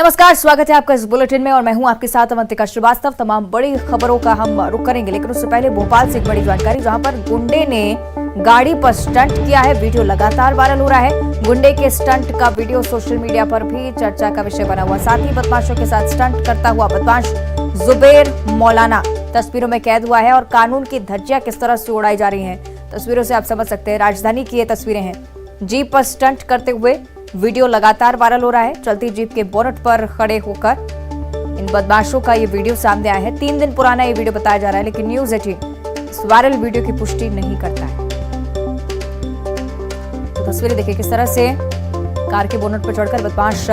नमस्कार, स्वागत है आपका इस बुलेटिन में और मैं हूं आपके साथ अवंतिका श्रीवास्तव। तमाम बड़ी खबरों का हम रुख करेंगे, लेकिन उससे पहले भोपाल से एक बड़ी जानकारी, जहां पर गुंडे ने गाड़ी पर स्टंट किया है। वीडियो लगातार वायरल हो रहा है। गुंडे के स्टंट का वीडियो सोशल मीडिया पर भी चर्चा का विषय बना हुआ। साथ ही बदमाशों के साथ स्टंट करता हुआ बदमाश जुबेर मौलाना तस्वीरों में कैद हुआ है और कानून की धज्जियां किस तरह से उड़ाई जा रही हैं, तस्वीरों से आप समझ सकते हैं। राजधानी की ये तस्वीरें हैं। जीप पर स्टंट करते हुए वीडियो लगातार वायरल हो रहा है। चलती जीप के बोनट पर खड़े होकर इन बदमाशों का ये वीडियो सामने आया है। 3 दिन पुराना ये वीडियो बताया जा रहा है, लेकिन न्यूज़ 18 इस वायरल वीडियो की पुष्टि नहीं करता है। तो तस्वीरें देखिए किस तरह से कार के बोनट पर चढ़कर बदमाश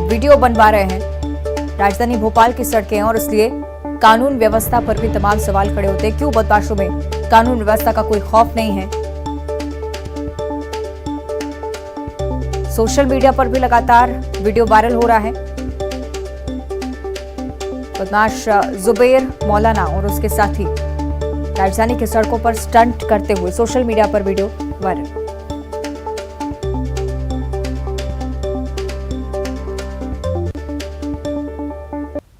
वीडियो बनवा रहे हैं। राजधानी भोपाल की सड़कें हैं और इसलिए कानून व्यवस्था पर भी तमाम सवाल खड़े होते हैं। क्यों बदमाशों में कानून व्यवस्था का कोई खौफ नहीं है? सोशल मीडिया पर भी लगातार वीडियो वायरल हो रहा है। बदमाश जुबेर मौलाना और उसके साथी राजधानी की सड़कों पर स्टंट करते हुए सोशल मीडिया पर वीडियो वायरल।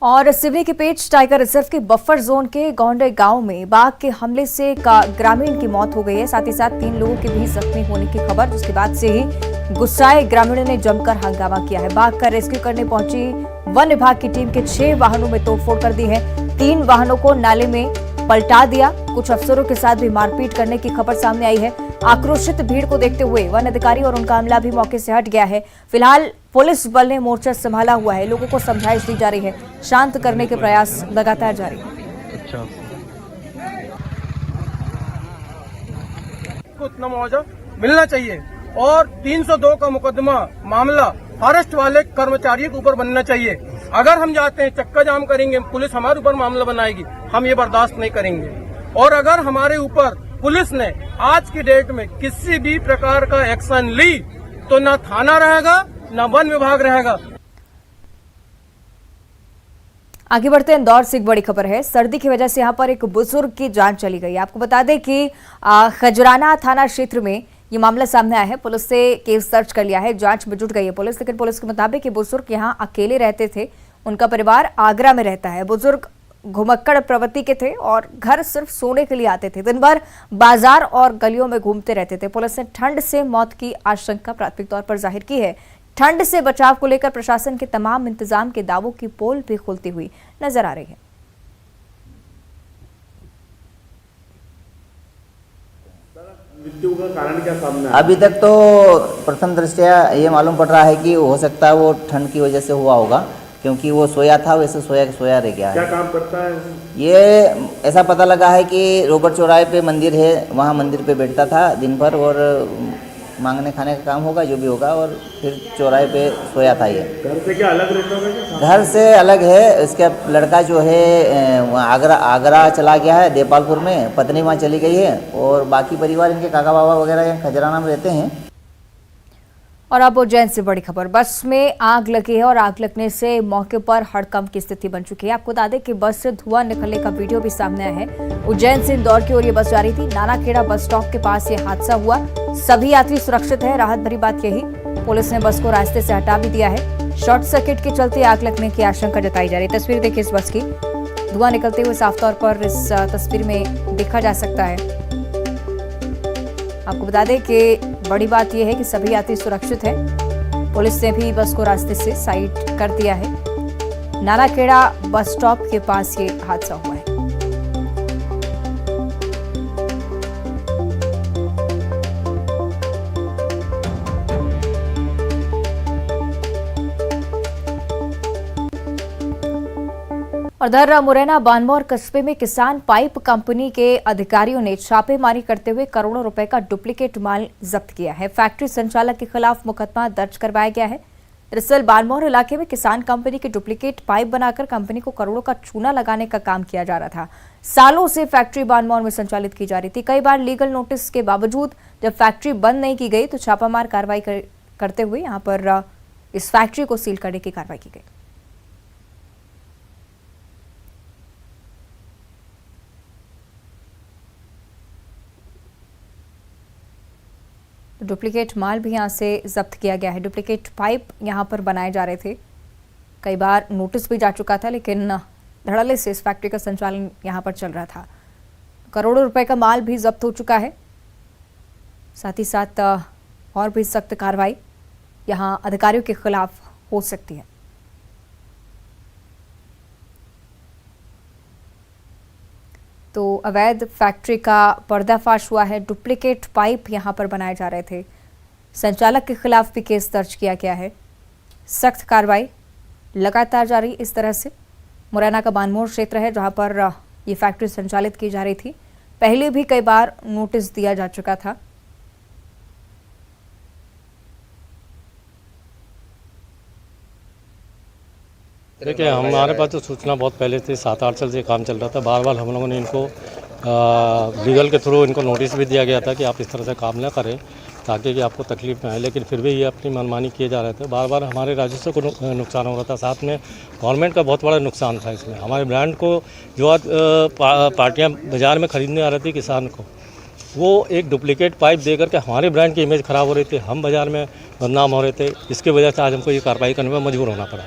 और सिवनी के पेच टाइगर रिजर्व के बफर जोन के गौंडे गांव में बाघ के हमले से ग्रामीण की मौत हो गई है। साथ ही साथ 3 लोगों के भी जख्मी होने की खबर, जिसके बाद से ही गुस्साए ग्रामीणों ने जमकर हंगामा किया है। बाघ का रेस्क्यू करने पहुंची वन विभाग की टीम के 6 वाहनों में तोड़फोड़ कर दी है। 3 वाहनों को नाले में पलटा दिया। कुछ अफसरों के साथ भी मारपीट करने की खबर सामने आई है। आक्रोशित भीड़ को देखते हुए वन अधिकारी और उनका अमला भी मौके से हट गया है। फिलहाल पुलिस बल ने मोर्चा संभाला हुआ है। लोगों को समझाइश दी जा रही है। शांत करने के प्रयास लगातार जारी है। अच्छा, इतना मुआवजा मिलना चाहिए और 302 का मुकदमा मामला फॉरेस्ट वाले कर्मचारियों के ऊपर बनना चाहिए। अगर हम जाते हैं चक्का जाम करेंगे, पुलिस हमारे ऊपर मामला बनाएगी, हम ये बर्दाश्त नहीं करेंगे। और अगर हमारे ऊपर पुलिस ने आज की डेट में किसी भी प्रकार का एक्शन ली तो न थाना रहेगा न वन विभाग रहेगा। आगे बढ़ते हैं, इंदौर से एक बड़ी खबर है। सर्दी की वजह से यहां पर एक बुजुर्ग की जान चली गई। आपको बता दें कि खजराना थाना क्षेत्र में ये मामला सामने आया है। पुलिस से केस दर्ज कर लिया है, जांच में जुट गई है पुलिस। लेकिन पुलिस के मुताबिक ये बुजुर्ग यहां अकेले रहते थे। उनका परिवार आगरा में रहता है। बुजुर्ग घुमक्कड़ प्रवृत्ति के थे और घर सिर्फ सोने के लिए आते थे। दिन भर बाजार और गलियों में घूमते रहते थे। पुलिस ने ठंड से मौत की आशंका प्राथमिक तौर पर जाहिर की है। ठंड से बचाव को लेकर प्रशासन के तमाम इंतजाम के दावों की पोल भी खुलती हुई नजर आ रही है। मृत्यु का कारण क्या सामने आया? अभी तक तो प्रथम दृष्टया ये मालूम पड़ रहा है कि हो सकता है वो ठंड की वजह से हुआ होगा, क्योंकि वो सोया था, वैसे सोया रह गया है। क्या काम करता है? ये ऐसा पता लगा है कि रोबर चौराहे पे मंदिर है, वहाँ मंदिर पे बैठता था दिन भर और मांगने खाने का काम होगा जो भी होगा, और फिर चौराहे पे सोया था। ये घर से क्या अलग रहता है? घर से अलग है। इसका लड़का जो है आगरा चला गया है, देपालपुर में, पत्नी वहाँ चली गई है और बाकी परिवार इनके काका बाबा वगैरह खजराना में रहते हैं। और अब उज्जैन से बड़ी खबर, बस में आग लगी है और आग लगने से मौके पर हड़कंप की स्थिति बन चुकी है। आपको बता दें कि बस से धुआं निकलने का वीडियो भी सामने आया है। उज्जैन से इंदौर की ओर ये बस जा रही थी। नानाखेड़ा बस स्टॉप के पास ये हादसा हुआ। सभी यात्री सुरक्षित है। राहत भरी बात यही, पुलिस ने बस को रास्ते से हटा भी दिया है। शॉर्ट सर्किट के चलते आग लगने की आशंका जताई जा रही है। तस्वीर देखिए इस बस की, धुआं निकलते हुए साफ तौर पर इस तस्वीर में देखा जा सकता है। आपको बता दें कि बड़ी बात यह है कि सभी यात्री सुरक्षित हैं। पुलिस ने भी बस को रास्ते से साइड कर दिया है। नानाखेड़ा बस स्टॉप के पास ये हादसा हुआ है। और उधर मुरैना बानमौर कस्बे में किसान पाइप कंपनी के अधिकारियों ने छापेमारी करते हुए करोड़ों रुपए का डुप्लीकेट माल जब्त किया है। फैक्ट्री संचालक के खिलाफ मुकदमा दर्ज करवाया गया है। दरअसल बानमौर इलाके में किसान कंपनी के डुप्लीकेट पाइप बनाकर कंपनी को करोड़ों का चूना लगाने का काम किया जा रहा था। सालों से फैक्ट्री बानमौर में संचालित की जा रही थी। कई बार लीगल नोटिस के बावजूद जब फैक्ट्री बंद नहीं की गई तो छापामार कार्रवाई करते हुए यहां पर इस फैक्ट्री को सील करने की कार्रवाई की गई। डुप्लीकेट माल भी यहाँ से जब्त किया गया है। डुप्लीकेट पाइप यहाँ पर बनाए जा रहे थे। कई बार नोटिस भी जा चुका था, लेकिन धड़ल्ले से इस फैक्ट्री का संचालन यहाँ पर चल रहा था। करोड़ों रुपए का माल भी जब्त हो चुका है। साथ ही साथ और भी सख्त कार्रवाई यहाँ अधिकारियों के खिलाफ हो सकती है। तो अवैध फैक्ट्री का पर्दाफाश हुआ है। डुप्लीकेट पाइप यहां पर बनाए जा रहे थे। संचालक के खिलाफ भी केस दर्ज किया गया है। सख्त कार्रवाई लगातार जारी। इस तरह से मुरैना का बानमोड़ क्षेत्र है जहां पर ये फैक्ट्री संचालित की जा रही थी। पहले भी कई बार नोटिस दिया जा चुका था। देखिए, हमारे पास तो सूचना बहुत पहले से 7-8 साल से काम चल रहा था। बार बार हम लोगों ने इनको लीगल के थ्रू इनको नोटिस भी दिया गया था कि आप इस तरह से काम ना करें ताकि कि आपको तकलीफ ना आए, लेकिन फिर भी ये अपनी मनमानी किए जा रहे थे। बार बार हमारे राजस्व को नुकसान हो रहा था, साथ में गवर्नमेंट का बहुत बड़ा नुकसान था इसमें। हमारे ब्रांड को जो आज पार्टियाँ बाज़ार में ख़रीदने आ रही थी किसान को, वो एक डुप्लीकेट पाइप दे करके हमारे ब्रांड की इमेज ख़राब हो रही थी, हम बाज़ार में बदनाम हो रहे थे। इसकी वजह से आज हमको ये कार्रवाई करने में मजबूर होना पड़ा।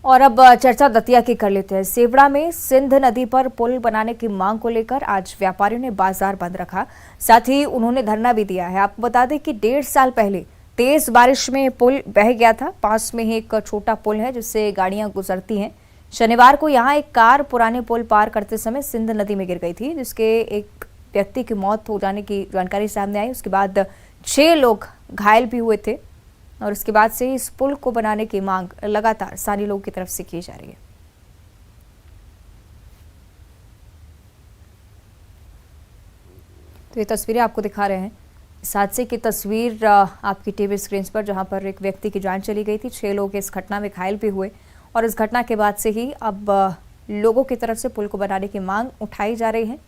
और अब चर्चा दतिया की कर लेते हैं। सेवड़ा में सिंध नदी पर पुल बनाने की मांग को लेकर आज व्यापारियों ने बाजार बंद रखा। साथ ही उन्होंने धरना भी दिया है। आपको बता दें कि 1.5 साल पहले तेज बारिश में पुल बह गया था। पास में ही एक छोटा पुल है जिससे गाड़ियां गुजरती हैं। शनिवार को यहां एक कार पुराने पुल पार करते समय सिंध नदी में गिर गई थी, जिसके एक व्यक्ति की मौत हो जाने की जानकारी सामने आई। उसके बाद 6 लोग घायल भी हुए थे और इसके बाद से इस पुल को बनाने की मांग लगातार स्थानीय लोगों की तरफ से की जा रही है। तो ये तस्वीरें आपको दिखा रहे हैं, इस हादसे की तस्वीर आपकी टीवी स्क्रीन पर, जहां पर एक व्यक्ति की जान चली गई थी। 6 लोग इस घटना में घायल भी हुए और इस घटना के बाद से ही अब लोगों की तरफ से पुल को बनाने की मांग उठाई जा रही है।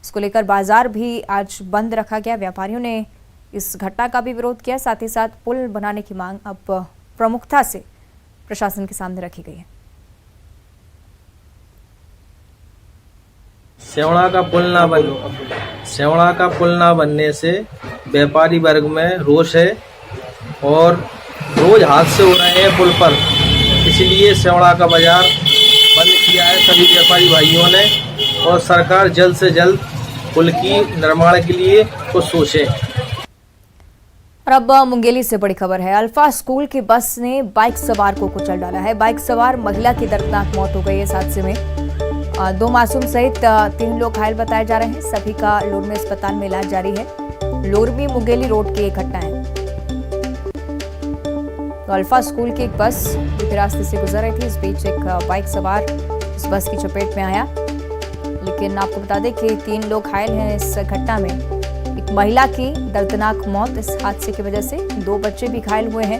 इसको लेकर बाजार भी आज बंद रखा गया। व्यापारियों ने इस घटना का भी विरोध किया। साथ ही साथ पुल बनाने की मांग अब प्रमुखता से प्रशासन के सामने रखी गई है। सेवड़ा का पुल ना बनने से व्यापारी वर्ग में रोष है और रोज हादसे हो रहे हैं पुल पर, इसलिए सेवड़ा का बाजार बंद किया है सभी व्यापारी भाइयों ने। और सरकार जल्द से जल्द पुल की निर्माण के लिए कुछ सोचे। और अब मुंगेली से बड़ी खबर है। अल्फा स्कूल की बस ने बाइक सवार को कुचल डाला है। बाइक सवार महिला की दर्दनाक मौत हो गई है इस हादसे में। 2 मासूम सहित 3 लोग घायल बताए जा रहे हैं। सभी का लोरमी अस्पताल में इलाज जारी है। लोरमी मुंगेली रोड की एक घटना है। तो अल्फा स्कूल की एक बस दूसरे रास्ते से गुजर रही थी। इस बीच एक बाइक सवार इस बस की चपेट में आया, लेकिन आपको बता दें कि 3 लोग घायल हैं इस घटना में। एक महिला की दर्दनाक मौत इस हादसे की वजह से। 2 बच्चे भी घायल हुए हैं,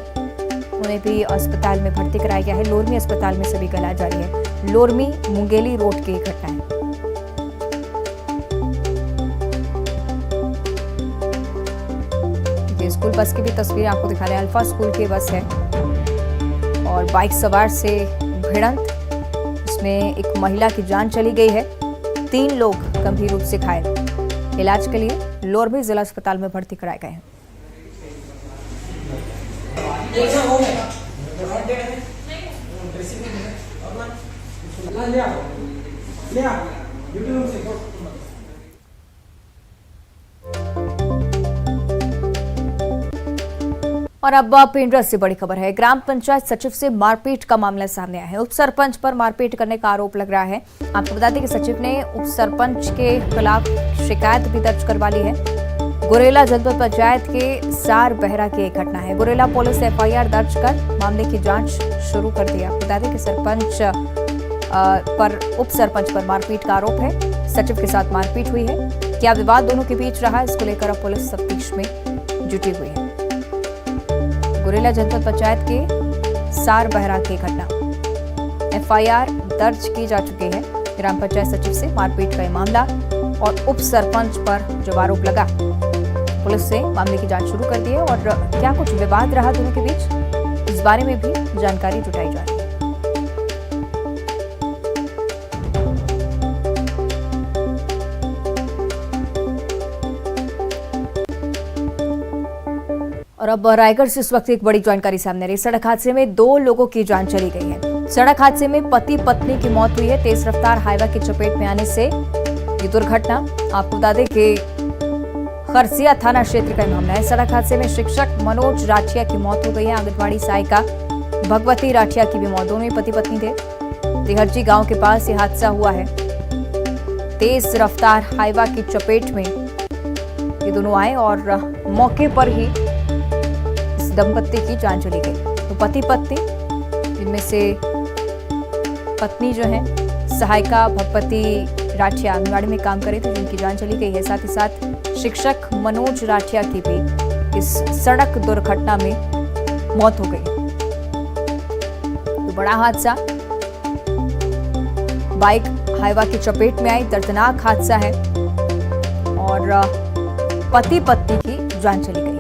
उन्हें भी अस्पताल में भर्ती कराया गया है। लोरमी अस्पताल में सभी का इलाज जारी है। लोरमी मुंगेली रोड की घटना है। ये स्कूल बस की भी तस्वीर आपको दिखा रहे हैं। अल्फा स्कूल की बस है और बाइक सवार से भिड़ंत, इसमें एक महिला की जान चली गई है। 3 लोग गंभीर रूप से घायल, इलाज के लिए लोरमी जिला अस्पताल में भर्ती कराए गए हैं। और अब पेंड्रा से बड़ी खबर है। ग्राम पंचायत सचिव से मारपीट का मामला सामने आया है। उप सरपंच पर मारपीट करने का आरोप लग रहा है। आपको बता दें कि सचिव ने उप सरपंच के खिलाफ शिकायत भी दर्ज करवा ली है। गुरेला जनपद पंचायत के सार बहरा की एक घटना है। गुरेला पुलिस ने FIR दर्ज कर मामले की जांच शुरू कर दी। आपको बता दें कि सरपंच पर उप सरपंच पर मारपीट का आरोप है। सचिव के साथ मारपीट हुई है। क्या विवाद दोनों के बीच रहा, इसको लेकर अब पुलिस तफ्तीश में जुटी हुई है। गुरेला जनपद पंचायत के सार बहरा की घटना, FIR दर्ज की जा चुकी है। ग्राम पंचायत सचिव से मारपीट का मामला और उप सरपंच पर जो आरोप लगा, पुलिस ने मामले की जांच शुरू कर दी है। और क्या कुछ विवाद रहा दोनों के बीच, इस बारे में भी जानकारी जुटाई जा रही है। और अब रायगढ़ से इस वक्त एक बड़ी जानकारी सामने आ रही है। सड़क हादसे में 2 लोगों की जान चली गई है। सड़क हादसे में पति पत्नी की मौत हुई है। तेज रफ्तार हाईवा की चपेट में आने से ये दुर्घटना, आपको बता दें कि खरसिया थाना क्षेत्र का मामला है। सड़क हादसे में शिक्षक मनोज राठिया की मौत हो गई है। आंगनबाड़ी सहायिका भगवती राठिया की भी मौत। दोनों ही पति पत्नी थे। तिहरजी गांव के पास ये हादसा हुआ है। तेज रफ्तार हाईवा की चपेट में ये दोनों आए और मौके पर ही इस दंपत्ति की जान चली गई। तो पति पत्नी, जिनमें से पत्नी जो है सहायिका भगवती राठिया आंगनबाड़ी में काम कर रही थी, जिनकी जान चली गई है। साथ ही साथ शिक्षक मनोज राठिया की भी इस सड़क दुर्घटना में मौत हो गई। तो बड़ा हादसा, बाइक हाईवा की चपेट में आई। दर्दनाक हादसा है और पति पत्नी की जान चली गई है।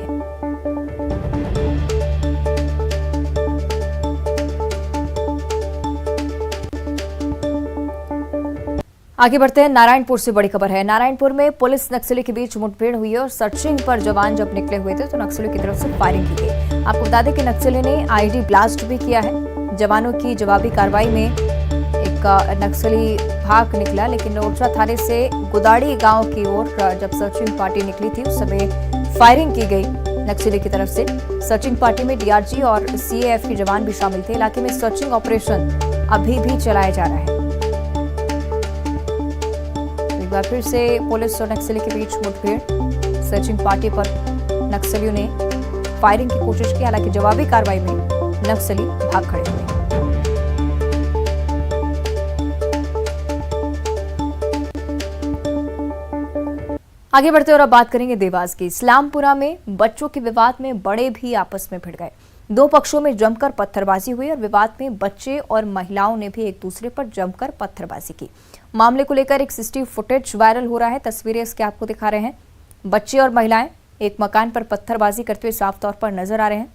आगे बढ़ते हैं। नारायणपुर से बड़ी खबर है। नारायणपुर में पुलिस नक्सली के बीच मुठभेड़ हुई है और सर्चिंग पर जवान जब निकले हुए थे तो नक्सलियों की तरफ से फायरिंग की गई। आपको बता दें कि नक्सली ने आईडी ब्लास्ट भी किया है। जवानों की जवाबी कार्रवाई में एक नक्सली भाग निकला, लेकिन ओरछा थाने से गुदाड़ी गांव की ओर जब सर्चिंग पार्टी निकली थी उस समय फायरिंग की गई नक्सली की तरफ से। सर्चिंग पार्टी में डीआरजी और सीएएफ के जवान भी शामिल थे। इलाके में सर्चिंग ऑपरेशन अभी भी चलाया जा रहा है। एक बार फिर से पुलिस और नक्सली के बीच मुठभेड़। सर्चिंग पार्टी पर नक्सलियों ने फायरिंग की कोशिश की, हालांकि जवाबी कार्रवाई में नक्सली भाग खड़े हुए। आगे बढ़ते और अब बात करेंगे देवास की। इस्लामपुरा में बच्चों के विवाद में बड़े भी आपस में भिड़ गए। 2 पक्षों में जमकर पत्थरबाजी हुई और विवाद में बच्चे और महिलाओं ने भी एक दूसरे पर जमकर पत्थरबाजी की। मामले को लेकर एक सीसीटीवी फुटेज वायरल हो रहा है। तस्वीरें इसके आपको दिखा रहे हैं। बच्चे और महिलाएं एक मकान पर पत्थरबाजी करते हुए साफ तौर पर नजर आ रहे हैं।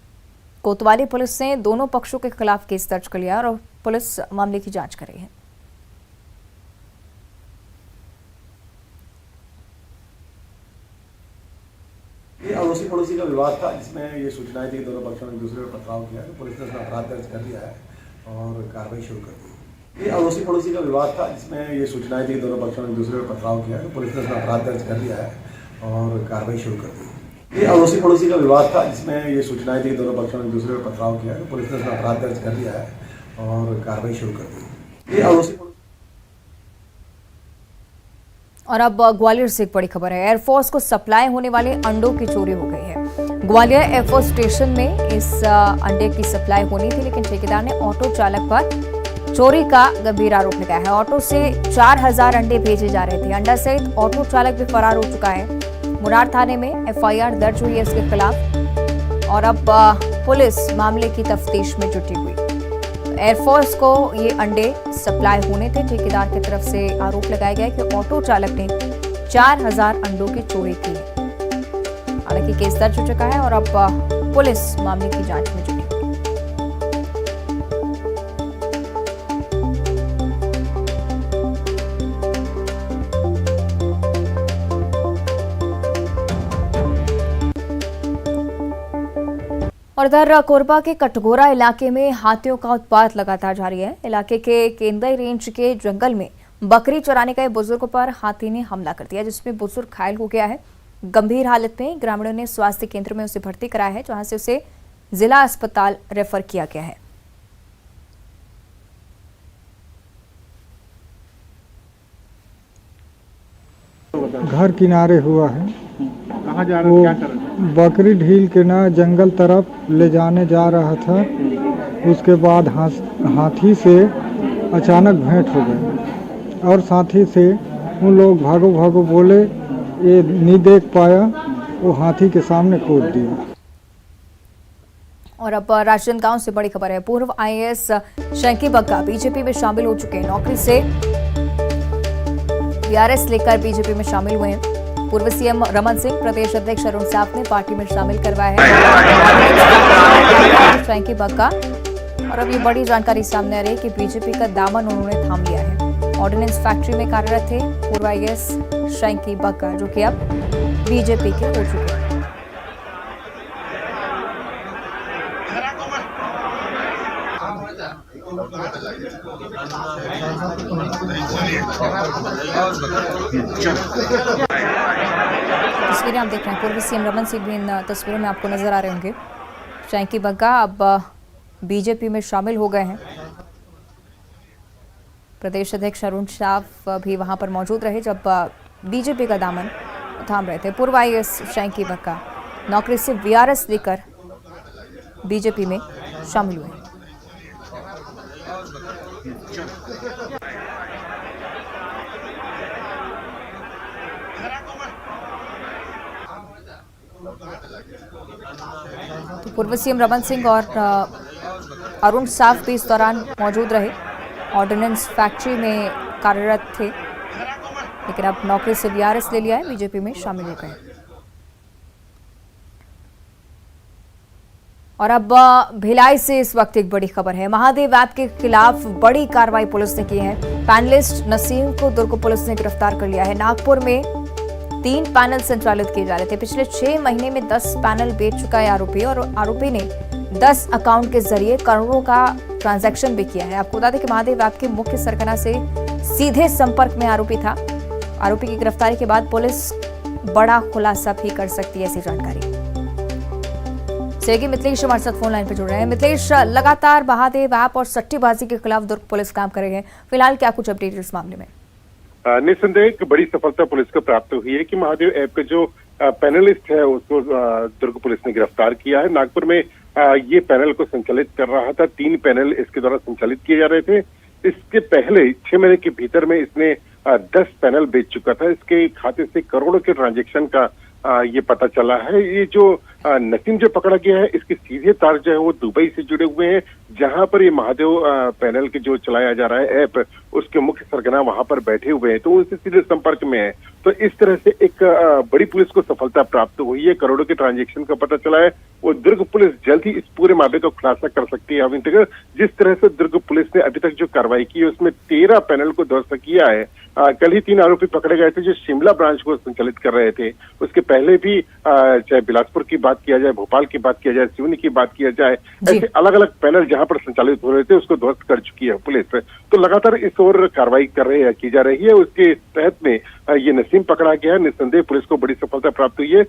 कोतवाली पुलिस ने दोनों पक्षों के खिलाफ केस दर्ज कर लिया और पुलिस मामले की जांच कर रही है। ये अड़ोसी पड़ोसी का विवाद था, जिसमें ये सूचनाएं थी कि दोनों पक्षों ने एक दूसरे पर पथराव किया। तो पुलिस ने उसमें अपराध दर्ज कर लिया है और कार्रवाई शुरू कर दी। ये अड़ोसी पड़ोसी का विवाद था, जिसमें ये सूचनाएं थी कि दोनों पक्षों ने एक दूसरे पर पथराव किया। तो पुलिस ने उसमें अपराध दर्ज कर लिया है और कार्रवाई शुरू कर दी। ये अड़ोसी पड़ोसी का विवाद था, जिसमें ये सूचनाएं थी कि दोनों पक्षों ने एक दूसरे पर पथराव किया। तो पुलिस ने उसमें अपराध दर्ज कर लिया है और कार्रवाई शुरू कर दी। ये अड़ोसी। और अब ग्वालियर से एक बड़ी खबर है। एयरफोर्स को सप्लाई होने वाले अंडों की चोरी हो गई है। ग्वालियर एयरफोर्स स्टेशन में इस अंडे की सप्लाई होनी थी, लेकिन ठेकेदार ने ऑटो चालक पर चोरी का गंभीर आरोप लगाया है। ऑटो से 4000 अंडे भेजे जा रहे थे। अंडा सहित ऑटो चालक भी फरार हो चुका है। मुरार थाने में एफआईआर दर्ज हुई है इसके खिलाफ और अब पुलिस मामले की तफ्तीश में जुटी हुई। एयरफोर्स को ये अंडे सप्लाई होने थे। ठेकेदार की तरफ से आरोप लगाया गया कि ऑटो चालक ने 4000 अंडों की चोरी की है। हालांकि केस दर्ज हो चुका है और अब पुलिस मामले की जांच में जुटी है। और इधर कोरबा के कटघोरा इलाके में हाथियों का उत्पात लगातार जारी है। इलाके के केंदई रेंज के जंगल में बकरी चराने गए बुजुर्ग पर हाथी ने हमला कर दिया, जिसमें बुजुर्ग घायल हो गया है। गंभीर हालत में ग्रामीणों ने स्वास्थ्य केंद्र में उसे भर्ती कराया है, जहां से उसे जिला अस्पताल रेफर किया गया है। घर किनारे हुआ है। कहाँ जा रहे हैं, क्या कर रहे हैं? बकरी ढील के ना जंगल तरफ ले जाने जा रहा था। उसके बाद हाथी से अचानक भेंट हो गई और साथी से उन लोग भागो भागो बोले, ये नहीं देख पाया, वो हाथी के सामने कूद दिया। और अब राजनांदगांव से बड़ी खबर है। पूर्व आईएएस शंकी बग्गा बीजेपी में शामिल हो चुके हैं। नौकरी से वीआरएस लेकर बीजेपी में शामिल हुए हैं। पूर्व सीएम रमन सिंह, प्रदेश अध्यक्ष अरुण साफ ने पार्टी में शामिल करवाया है शंकी बग्गा। और अब ये बड़ी जानकारी सामने आ रही है कि बीजेपी का दामन उन्होंने थाम लिया है। ऑर्डिनेंस फैक्ट्री में कार्यरत थे पूर्व आईएएस शंकी बग्गा, जो कि अब बीजेपी के हो चुके हैं। तस्वीरें आप देख रहे हैं, पूर्व सीएम रमन सिंह भी इन तस्वीरों में आपको नजर आ रहे होंगे। शैंकी बग्गा अब बीजेपी में शामिल हो गए हैं। प्रदेश अध्यक्ष अरुण साव भी वहां पर मौजूद रहे जब बीजेपी का दामन थाम रहे थे। पूर्व आईएएस शैंकी बग्गा नौकरी से वीआरएस लेकर बीजेपी में शामिल हुए। तो पूर्व सीएम रमन सिंह और अरुण साव भी इस दौरान मौजूद रहे। ऑर्डिनेंस फैक्ट्री में कार्यरत थे, लेकिन अब नौकरी से वीआरएस ले लिया है, बीजेपी में शामिल हो गए। और अब भिलाई से इस वक्त एक बड़ी खबर है। महादेव ऐप के खिलाफ बड़ी कार्रवाई पुलिस ने की है। पैनलिस्ट नसीम को दुर्ग पुलिस ने गिरफ्तार कर लिया है। नागपुर में 3 पैनल संचालित किए जा रहे थे। पिछले 6 महीने में 10 पैनल बेच चुका है आरोपी, और आरोपी ने 10 अकाउंट के जरिए करोड़ों का ट्रांजैक्शन भी किया है। आपको बता दें कि महादेव ऐप के मुख्य सरगना से सीधे संपर्क में आरोपी था। आरोपी की गिरफ्तारी के बाद पुलिस बड़ा खुलासा भी कर सकती है, ऐसी जानकारी। मिथिलेश हमारे साथ फोन लाइन पर जुड़ रहे हैं। मिथिलेश, लगातार महादेव ऐप और सट्टेबाजी के खिलाफ दुर्ग पुलिस काम कर रही है, फिलहाल क्या कुछ अपडेट इस मामले में? निस्संदेह एक बड़ी सफलता पुलिस को प्राप्त हुई है कि महादेव ऐप का जो पैनलिस्ट है उसको दुर्ग पुलिस ने गिरफ्तार किया है। नागपुर में ये पैनल को संचालित कर रहा था। 3 पैनल इसके द्वारा संचालित किए जा रहे थे। इसके पहले 6 महीने के भीतर में इसने 10 पैनल बेच चुका था। इसके खाते से करोड़ों के ट्रांजेक्शन का ये पता चला है। ये जो नसीम जो पकड़ा गया है, इसके सीधे तार जो है वो दुबई से जुड़े हुए हैं, जहां पर ये महादेव पैनल के जो चलाया जा रहा है ऐप, उसके मुख्य सरगना वहां पर बैठे हुए हैं, तो उनसे सीधे संपर्क में है। तो इस तरह से एक बड़ी पुलिस को सफलता प्राप्त हुई है। करोड़ों के ट्रांजेक्शन का पता चला है। वो दुर्ग पुलिस जल्द ही इस पूरे मामले का खुलासा कर सकती है। अभी तक जिस तरह से दुर्ग पुलिस ने अभी तक जो कार्रवाई की है उसमें 13 पैनल को ध्वस्त किया है। कल ही 3 आरोपी पकड़े गए थे जो शिमला ब्रांच को संचालित कर रहे थे। उसके पहले भी चाहे बिलासपुर की बात किया जाए, भोपाल की बात किया जाए, सिवनी की बात किया जाए, ऐसे अलग अलग पैनल जहां पर संचालित हो रहे थे उसको ध्वस्त कर चुकी है पुलिस। तो लगातार इस ओर कार्रवाई की जा रही है। उसके तहत में ये नसीम पकड़ा गया है। निस्संदेह पुलिस को बड़ी सफलता प्राप्त हुई है।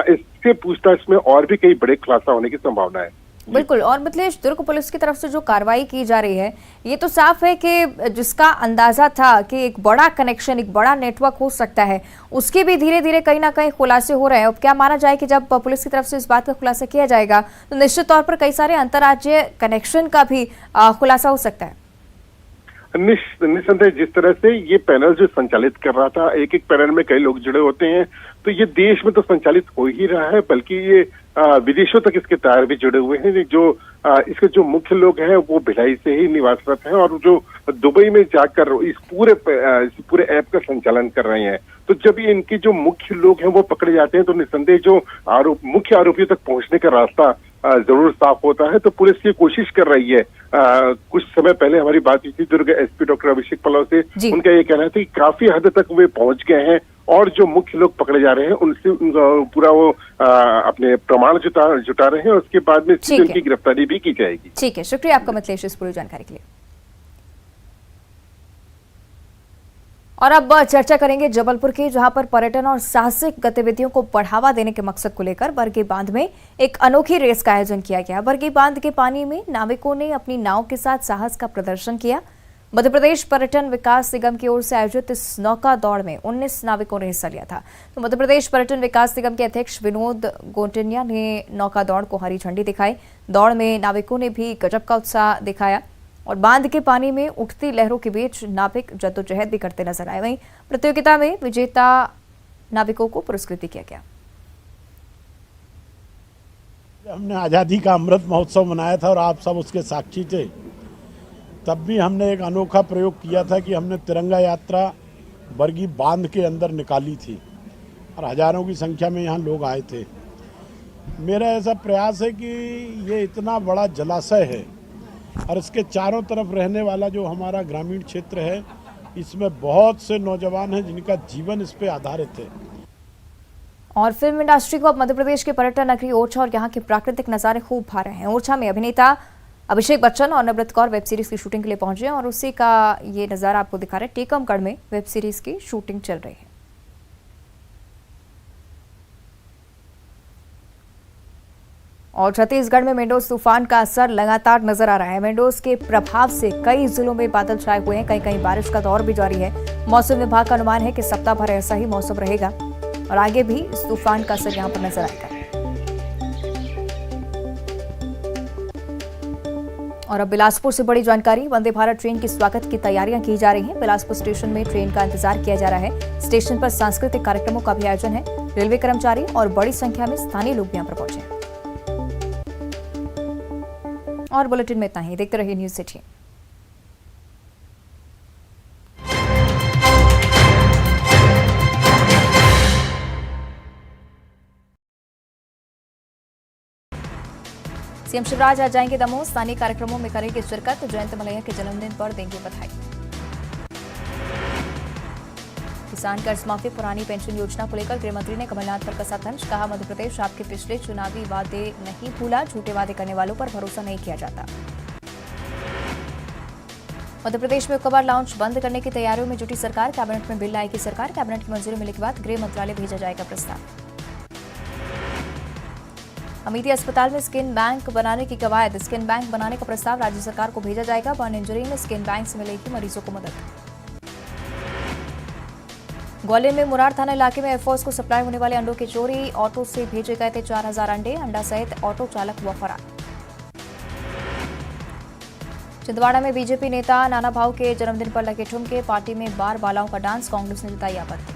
इससे पूछताछ में और भी कई बड़े खुलासा होने की संभावना है। बिल्कुल। और मिथिलेश, दुर्ग पुलिस की तरफ से जो कार्रवाई की जा रही है, ये तो साफ है कि जिसका अंदाजा था कि एक बड़ा कनेक्शन, एक बड़ा नेटवर्क हो सकता है, उसके भी धीरे धीरे कहीं ना कहीं खुलासे हो रहे हैं। अब क्या माना जाए कि जब पुलिस की तरफ से इस बात का खुलासा किया जाएगा तो निश्चित तौर पर कई सारे अंतर्राज्यीय कनेक्शन का भी खुलासा हो सकता है। निस्संदेह जिस तरह से ये पैनल जो संचालित कर रहा था, एक एक पैनल में कई लोग जुड़े होते हैं, तो ये देश में तो संचालित हो ही रहा है, बल्कि ये विदेशों तक इसके तार भी जुड़े हुए हैं। जो इसके जो मुख्य लोग हैं वो भिलाई से ही निवासरत हैं और जो दुबई में जाकर इस पूरे ऐप का संचालन कर रहे हैं। तो जब ये इनके जो मुख्य लोग हैं वो पकड़े जाते हैं तो निस्संदेह जो मुख्य आरोपियों तक पहुंचने का रास्ता जरूर साफ होता है। तो पुलिस ये कोशिश कर रही है। कुछ समय पहले हमारी बात हुई थी दुर्ग एसपी डॉक्टर अभिषेक पल्लव से, उनका ये कहना था कि काफी हद तक वे पहुंच गए हैं और जो मुख्य लोग पकड़े जा रहे हैं उनसे पूरा वो अपने प्रमाण जुटा रहे हैं। उसके बाद में उनकी गिरफ्तारी भी की जाएगी। ठीक है, शुक्रिया आपका मिथिलेश इस पूरी जानकारी के लिए। और अब चर्चा करेंगे जबलपुर की, जहां पर पर्यटन और साहसिक गतिविधियों को बढ़ावा देने के मकसद को लेकर बरगी बांध में एक अनोखी रेस का आयोजन किया गया। बरगी बांध के पानी में नाविकों ने अपनी नाव के साथ साहस का प्रदर्शन किया। मध्य प्रदेश पर्यटन विकास निगम की ओर से आयोजित इस नौका दौड़ में 19 नाविकों ने हिस्सा लिया था। तो मध्य प्रदेश पर्यटन विकास निगम के अध्यक्ष विनोद गोटिन्या ने नौका दौड़ को हरी झंडी दिखाई। दौड़ में नाविकों ने भी गजब का उत्साह दिखाया और बांध के पानी में उठती लहरों के बीच नाविक जद्दोजहद भी करते नजर आए। वहीं प्रतियोगिता में विजेता नाविकों को पुरस्कृत किया गया। हमने आज़ादी का अमृत महोत्सव मनाया था और आप सब उसके साक्षी थे। तब भी हमने एक अनोखा प्रयोग किया था कि हमने तिरंगा यात्रा बरगी बांध के अंदर निकाली थी और हजारों की संख्या में यहाँ लोग आए थे। मेरा ऐसा प्रयास है कि ये इतना बड़ा जलाशय है और इसके चारों तरफ रहने वाला जो हमारा ग्रामीण क्षेत्र है, इसमें बहुत से नौजवान हैं जिनका जीवन इस पे आधारित है। और फिल्म इंडस्ट्री को अब मध्य प्रदेश के पर्यटन नगरी ओरछा और यहाँ के प्राकृतिक नज़ारे खूब भा रहे हैं। ओरछा में अभिनेता अभिषेक बच्चन और नम्रत कौर वेब सीरीज की शूटिंग के लिए पहुंचे हैं और उसी का ये नजारा आपको दिखा रहे हैं। टीकमगढ़ में वेब सीरीज की शूटिंग चल रही है। और छत्तीसगढ़ में मेंडोज तूफान का असर लगातार नजर आ रहा है। मेंडोज के प्रभाव से कई जिलों में बादल छाए हुए हैं, कहीं कहीं बारिश का दौर भी जारी है। मौसम विभाग का अनुमान है कि सप्ताह भर ऐसा ही मौसम रहेगा और आगे भी इस तूफान का असर यहां पर नजर आएगा। और अब बिलासपुर से बड़ी जानकारी। वंदे भारत ट्रेन की स्वागत की तैयारियां की जा रही हैं। बिलासपुर स्टेशन में ट्रेन का इंतजार किया जा रहा है। स्टेशन पर सांस्कृतिक कार्यक्रमों का भी आयोजन है। रेलवे कर्मचारी और बड़ी संख्या में स्थानीय लोग यहां पर पहुंचे हैं। और बुलेटिन में इतना ही। देखते रहिए न्यूज सिटी। सीएम शिवराज आज जाएंगे दमोह। स्थानीय कार्यक्रमों में करेंगे शिरकत। जयंत मलैया के जन्मदिन पर देंगे बधाई। किसान कर्ज माफी पुरानी पेंशन योजना को लेकर गृह मंत्री ने कमलनाथ पर कसा तंज। कहा, मध्य प्रदेश आपके पिछले चुनावी वादे नहीं भूला, झूठे वादे करने वालों पर भरोसा नहीं किया जाता। मध्य प्रदेश में कबाड़ लाउंज बंद करने की तैयारियों में जुटी सरकार। कैबिनेट में बिल लाएगी सरकार। कैबिनेट की मंजूरी मिलने के बाद गृह मंत्रालय भेजा जाएगा प्रस्ताव। अमेठी अस्पताल में स्किन बैंक बनाने की कवायद। स्किन बैंक बनाने का प्रस्ताव राज्य सरकार को भेजा जाएगा। बर्न इंजरी में स्किन बैंक से मिलेगी मरीजों को मदद। ग्वालियर में मुरार थाना इलाके में एयरफोर्स को सप्लाई होने वाले अंडों की चोरी। ऑटो से भेजे गए थे 4000 अंडे। अंडा सहित ऑटो चालक हुआ फरार। छिंदवाड़ा में बीजेपी नेता नाना भाऊ के जन्मदिन पर लगे ठुमके। पार्टी में बार बालाओं का डांस। कांग्रेस ने जताई आपत्ति।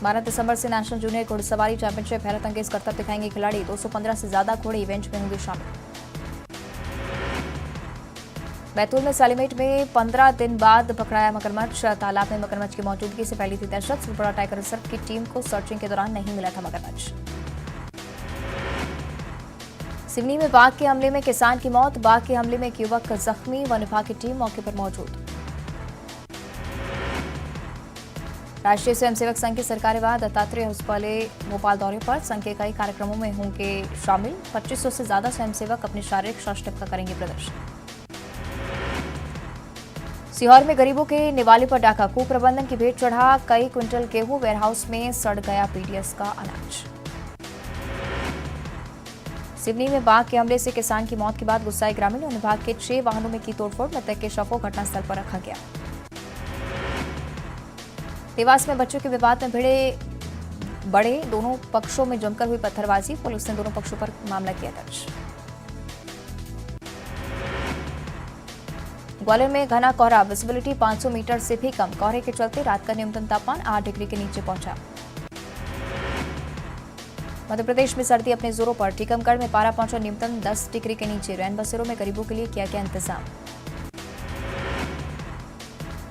12 दिसंबर से नेशनल जूनियर घुड़सवारी चैंपियनशिप। हैरत अंगेज करतब दिखाएंगे खिलाड़ी। 215 से ज्यादा घोड़े इवेंट में होंगे शामिल। बैतूल में सालीमेट में 15 दिन बाद पकड़ाया मगरमच्छ। तालाब में मगरमच्छ की मौजूदगी से फैली थी दहशत। सुरपुरा टाइगर रिजर्व की टीम को सर्चिंग के दौरान नहीं मिला था मगरमच्छ। सिवनी में बाघ के हमले में किसान की मौत। बाघ के हमले में एक युवक जख्मी। वन विभाग की टीम मौके पर मौजूद। राष्ट्रीय स्वयंसेवक संघ के सरकारी वाह दत्तात्रेय होसपले भोपाल दौरे पर। संघ के कई कार्यक्रमों में होंगे शामिल। 2500 से ज्यादा स्वयंसेवक अपने शारीरिक स्वास्थ्य का करेंगे प्रदर्शन। सीहोर में गरीबों के निवाले पर डाका। कुप्रबंधन की भेंट चढ़ा। कई क्विंटल गेहूं। वेयरहाउस में सड़ गया पीडीएस का अनाज। सिवनी में बाघ के हमले से किसान की मौत के बाद गुस्साए ग्रामीण। वन विभाग के 6 वाहनों में की तोड़फोड़। मृतक के शव को घटनास्थल पर रखा गया। देवास में बच्चों के विवाद में भिड़े बड़े। दोनों पक्षों में जमकर हुई पत्थरबाजी। पुलिस ने दोनों पक्षों पर मामला किया दर्ज। ग्वालियर में घना कोहरा। विजिबिलिटी 500 मीटर से भी कम। कोहरे के चलते रात का न्यूनतम तापमान 8 डिग्री के नीचे पहुंचा। मध्य प्रदेश में सर्दी अपने जोरों पर। टीकमगढ़ में पारा पहुंचा न्यूनतम 10 डिग्री के नीचे। रैन बसेरों में गरीबों के लिए किया गया इंतजाम।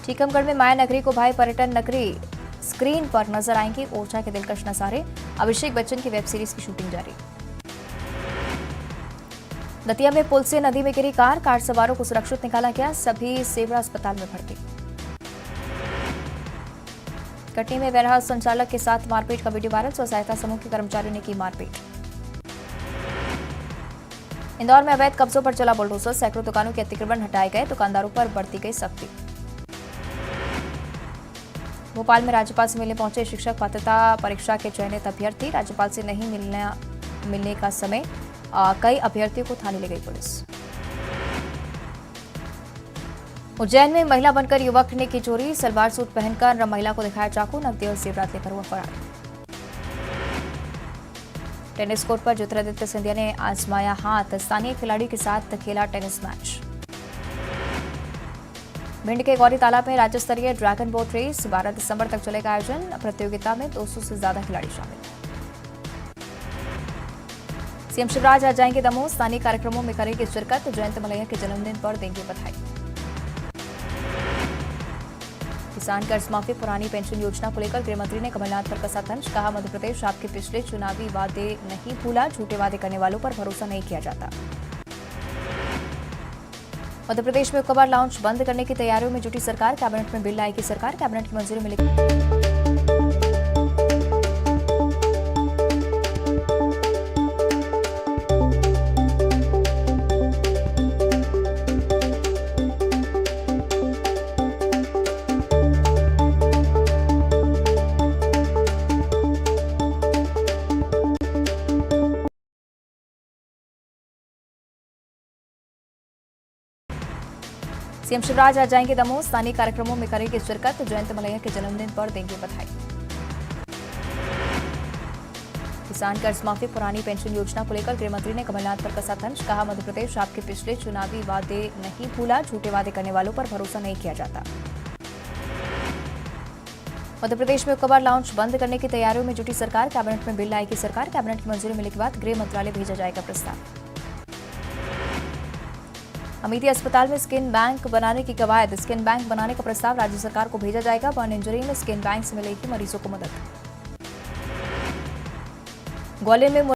टीकमगढ़ में माया नगरी को भाई पर्यटन नगरी। स्क्रीन पर नजर आएंगी ओरछा के दिलकश नजारे। अभिषेक बच्चन की वेब सीरीज की शूटिंग जारी। दतिया में पुल से नदी में गिरी कार। कार सवारों को सुरक्षित निकाला गया। सभी सेवरा अस्पताल में भर्ती। कटनी में वेयरहाउस संचालक के साथ मारपीट का वीडियो वायरल। स्व सहायता समूह के कर्मचारियों ने की मारपीट। इंदौर में अवैध कब्जों पर चला बुलडोजर। सैकड़ों दुकानों के अतिक्रमण हटाए गए। दुकानदारों पर बरती गई सख्ती। भोपाल में राज्यपाल से मिलने पहुंचे शिक्षक। पात्रता परीक्षा के चयनित अभ्यर्थी। राज्यपाल से नहीं मिलने का समय। कई अभ्यर्थियों को थाने ले गई पुलिस। उज्जैन में महिला बनकर युवक ने की चोरी। सलवार सूट पहनकर महिला को दिखाया चाकू। नकदी और जेवरात लेकर हुआ फरार। टेनिस कोर्ट पर ज्योतिरादित्य सिंधिया ने आजमाया हाथ। स्थानीय खिलाड़ी के साथ खेला टेनिस मैच। भिंड के गौरी तालाब में राज्य स्तरीय ड्रैगन बोट रेस। 12 दिसंबर तक चलेगा आयोजन। प्रतियोगिता में 200 से ज्यादा खिलाड़ी शामिल। सीएम शिवराज आज जाएंगे दमोह। स्थानीय कार्यक्रमों में करेंगे शिरकत। जयंत मलैया के जन्मदिन पर देंगे बधाई। किसान कर्ज माफी पुरानी पेंशन योजना को लेकर गृह मंत्री ने कमलनाथ पर कसा तंज। कहा, मध्य प्रदेश आपके पिछले चुनावी वादे नहीं भूला, झूठे वादे करने वालों पर भरोसा नहीं किया जाता। मध्य प्रदेश में कबाड़ लाउंज बंद करने की तैयारियों में जुटी सरकार। कैबिनेट में बिल लाएगी सरकार। कैबिनेट की मंजूरी मिलेगी। सीएम शिवराज आज जाएंगे दमोह, स्थानीय कार्यक्रमों में करेंगे शिरकत। जयंत मलैया के जन्मदिन पर देंगे बधाई। किसान कर्ज माफी, पुरानी पेंशन योजना को लेकर गृह मंत्री ने कमलनाथ पर कसा तंज। कहा, मध्य प्रदेश आपके पिछले चुनावी वादे नहीं भूला, झूठे वादे करने वालों पर भरोसा नहीं किया जाता। मध्य प्रदेश में हुक्काबार लाउंज बंद करने की तैयारियों में जुटी सरकार, कैबिनेट में बिल लाएगी सरकार। कैबिनेट की मंजूरी मिलने के बाद गृह मंत्रालय भेजा जाएगा प्रस्ताव। अमेठी अस्पताल में स्किन बैंक बनाने की कवायद, स्किन बैंक बनाने का प्रस्ताव राज्य सरकार को भेजा जाएगा। बर्न इंजरी में स्किन बैंक से मिलेगी मरीजों को मदद। ग्वालियर में